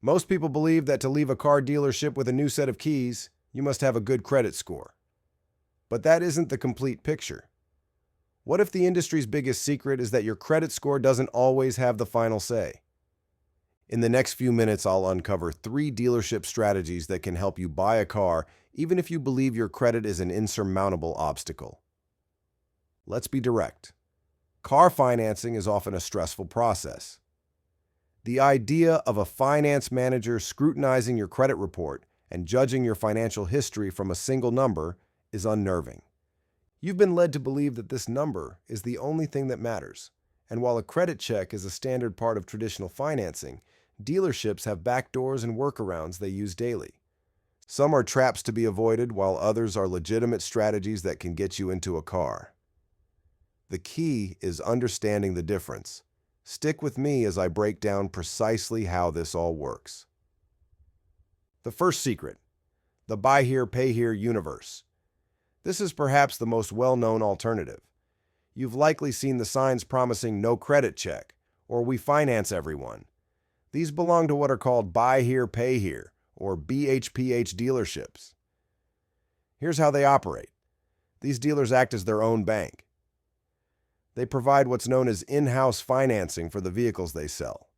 Most people believe that to leave a car dealership with a new set of keys, you must have a good credit score. But that isn't the complete picture. What if the industry's biggest secret is that your credit score doesn't always have the final say? In the next few minutes, I'll uncover 3 dealership strategies that can help you buy a car even if you believe your credit is an insurmountable obstacle. Let's be direct. Car financing is often a stressful process. The idea of a finance manager scrutinizing your credit report and judging your financial history from a single number is unnerving. You've been led to believe that this number is the only thing that matters, and while a credit check is a standard part of traditional financing, dealerships have backdoors and workarounds they use daily. Some are traps to be avoided, while others are legitimate strategies that can get you into a car. The key is understanding the difference. Stick with me as I break down precisely how this all works. The first secret: the buy here, pay here universe. This is perhaps the most well-known alternative. You've likely seen the signs promising no credit check, or we finance everyone. These belong to what are called buy here, pay here, or BHPH dealerships. Here's how they operate. These dealers act as their own bank. They provide what's known as in-house financing for the vehicles they sell.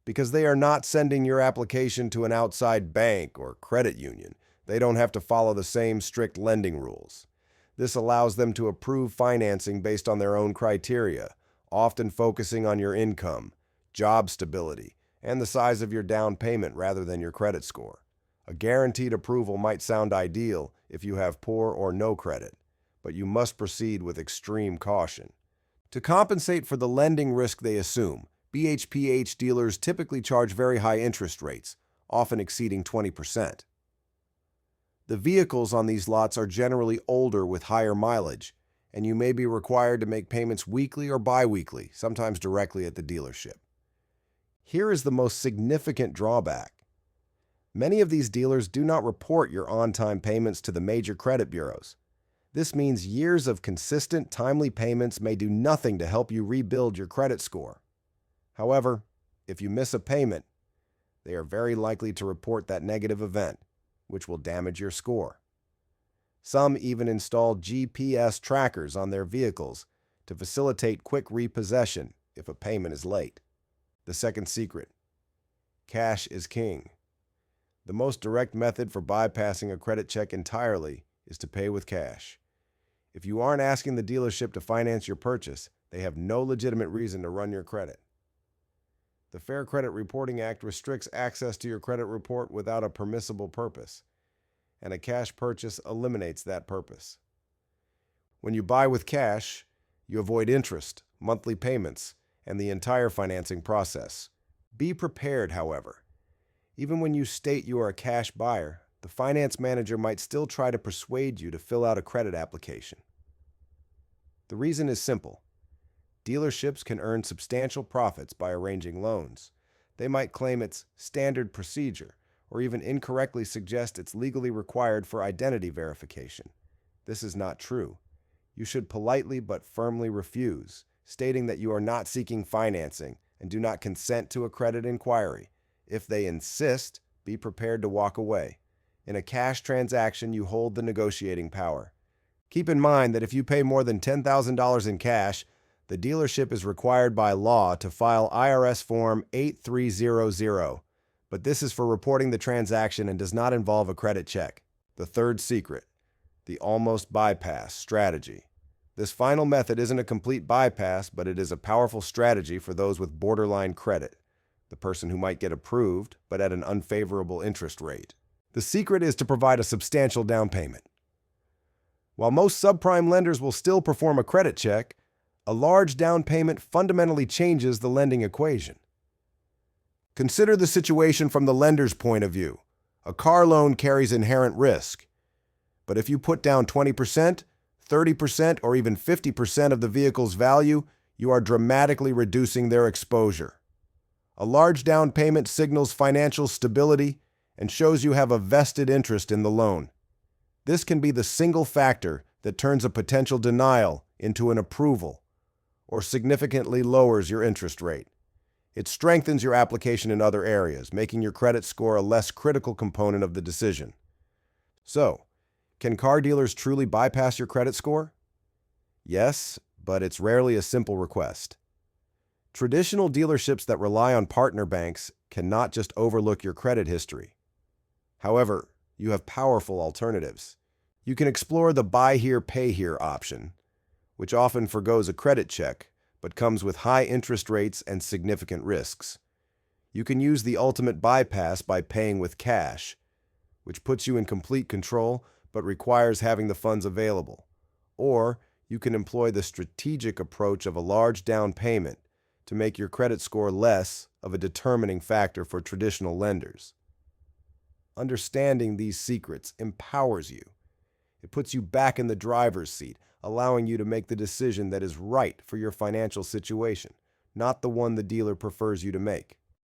Because they are not sending your application to an outside bank or credit union, they don't have to follow the same strict lending rules. This allows them to approve financing based on their own criteria, often focusing on your income, job stability, and the size of your down payment rather than your credit score. A guaranteed approval might sound ideal if you have poor or no credit, but you must proceed with extreme caution. To compensate for the lending risk they assume, BHPH dealers typically charge very high interest rates, often exceeding 20%. The vehicles on these lots are generally older with higher mileage, and you may be required to make payments weekly or bi-weekly, sometimes directly at the dealership. Here is the most significant drawback. Many of these dealers do not report your on-time payments to the major credit bureaus. This means years of consistent, timely payments may do nothing to help you rebuild your credit score. However, if you miss a payment, they are very likely to report that negative event, which will damage your score. Some even install GPS trackers on their vehicles to facilitate quick repossession if a payment is late. The second secret: cash is king. The most direct method for bypassing a credit check entirely is to pay with cash. If you aren't asking the dealership to finance your purchase, they have no legitimate reason to run your credit. The Fair Credit Reporting Act restricts access to your credit report without a permissible purpose, and a cash purchase eliminates that purpose. When you buy with cash, you avoid interest, monthly payments, and the entire financing process. Be prepared, however. Even when you state you are a cash buyer, the finance manager might still try to persuade you to fill out a credit application. The reason is simple. Dealerships can earn substantial profits by arranging loans. They might claim it's standard procedure, or even incorrectly suggest it's legally required for identity verification. This is not true. You should politely but firmly refuse, stating that you are not seeking financing and do not consent to a credit inquiry. If they insist, be prepared to walk away. In a cash transaction, you hold the negotiating power. Keep in mind that if you pay more than $10,000 in cash, the dealership is required by law to file IRS Form 8300, but this is for reporting the transaction and does not involve a credit check. The third secret: the almost bypass strategy. This final method isn't a complete bypass, but it is a powerful strategy for those with borderline credit, the person who might get approved, but at an unfavorable interest rate. The secret is to provide a substantial down payment. While most subprime lenders will still perform a credit check, a large down payment fundamentally changes the lending equation. Consider the situation from the lender's point of view. A car loan carries inherent risk. But if you put down 20%, 30%, or even 50% of the vehicle's value, you are dramatically reducing their exposure. A large down payment signals financial stability and shows you have a vested interest in the loan. This can be the single factor that turns a potential denial into an approval, or significantly lowers your interest rate. It strengthens your application in other areas, making your credit score a less critical component of the decision. So, can car dealers truly bypass your credit score? Yes, but it's rarely a simple request. Traditional dealerships that rely on partner banks cannot just overlook your credit history. However, you have powerful alternatives. You can explore the buy here, pay here option, which often forgoes a credit check, but comes with high interest rates and significant risks. You can use the ultimate bypass by paying with cash, which puts you in complete control but requires having the funds available. Or you can employ the strategic approach of a large down payment to make your credit score less of a determining factor for traditional lenders. Understanding these secrets empowers you. It puts you back in the driver's seat, allowing you to make the decision that is right for your financial situation, not the one the dealer prefers you to make.